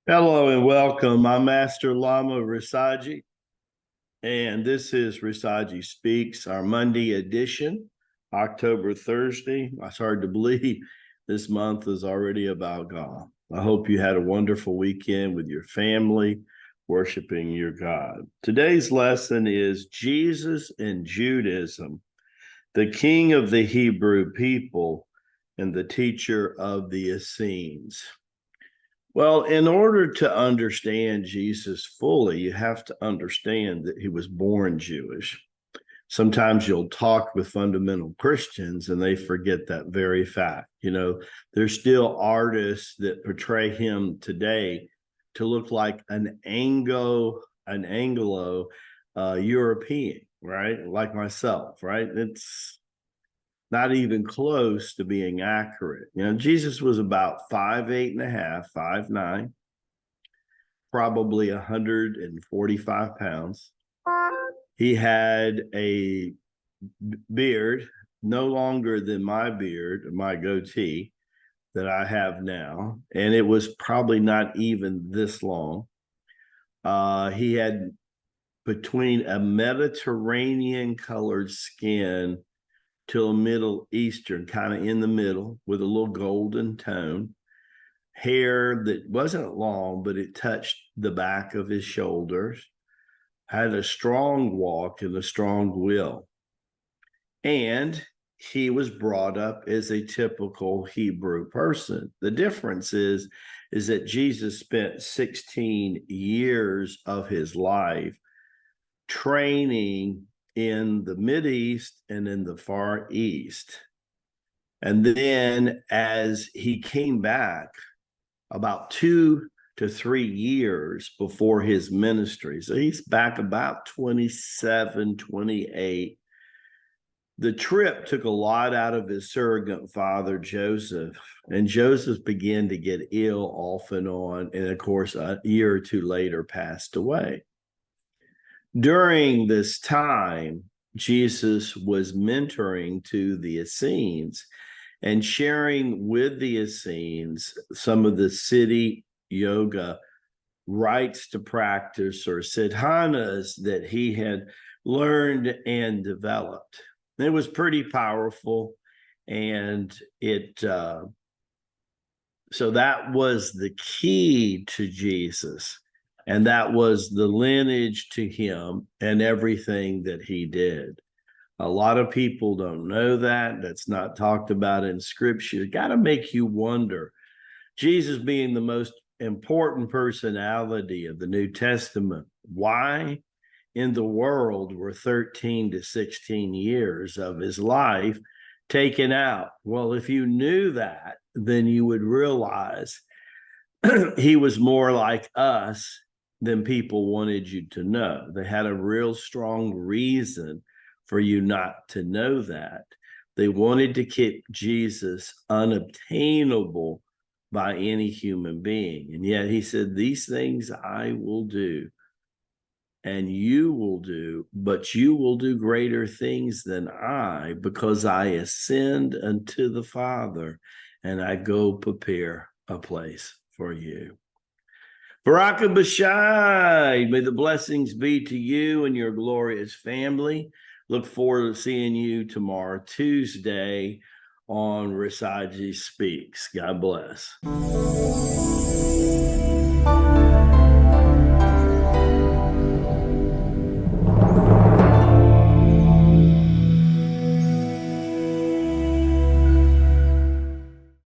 Hello and welcome. I'm Master Lama Rasaji, and this is Rasaji Speaks, our Monday edition, October Thursday. It's hard to believe this month is already about gone. I hope you had a wonderful weekend with your family, worshiping your God. Today's lesson is Jesus and Judaism, the king of the Hebrew people and the teacher of the Essenes. Well, in order to understand Jesus fully, you have to understand that he was born Jewish. Sometimes you'll talk with fundamental Christians and they forget that very fact. You know, there's still artists that portray him today to look like an Anglo European, right? Like myself, right? It's not even close to being accurate. You know, Jesus was about 5'8.5", 5'9", probably 145 pounds. He had a beard, no longer than my beard, my goatee that I have now, and it was probably not even this long. He had between a Mediterranean colored skin to a Middle Eastern, kind of in the middle with a little golden tone, hair that wasn't long, but it touched the back of his shoulders, had a strong walk and a strong will. And he was brought up as a typical Hebrew person. The difference is that Jesus spent 16 years of his life training in the Mideast and in the Far East. And then as he came back about 2 to 3 years before his ministry, so he's back about 27, 28, the trip took a lot out of his surrogate father, Joseph, and Joseph began to get ill off and on, and of course, a year or two later passed away. During this time, Jesus was mentoring to the Essenes and sharing with the Essenes some of the city yoga rites to practice or sadhanas that he had learned and developed. It was pretty powerful, and so that was the key to Jesus. And that was the lineage to him and everything that he did. A lot of people don't know that. That's not talked about in scripture. It got to make you wonder. Jesus being the most important personality of the New Testament, why in the world were 13 to 16 years of his life taken out? Well, if you knew that, then you would realize he was more like us than people wanted you to know. They had a real strong reason for you not to know that. They wanted to keep Jesus unobtainable by any human being. And yet he said, these things I will do, and you will do, but you will do greater things than I, because I ascend unto the Father, and I go prepare a place for you. Baraka Bashai, may the blessings be to you and your glorious family. Look forward to seeing you tomorrow, Tuesday, on Rasaji Speaks. God bless.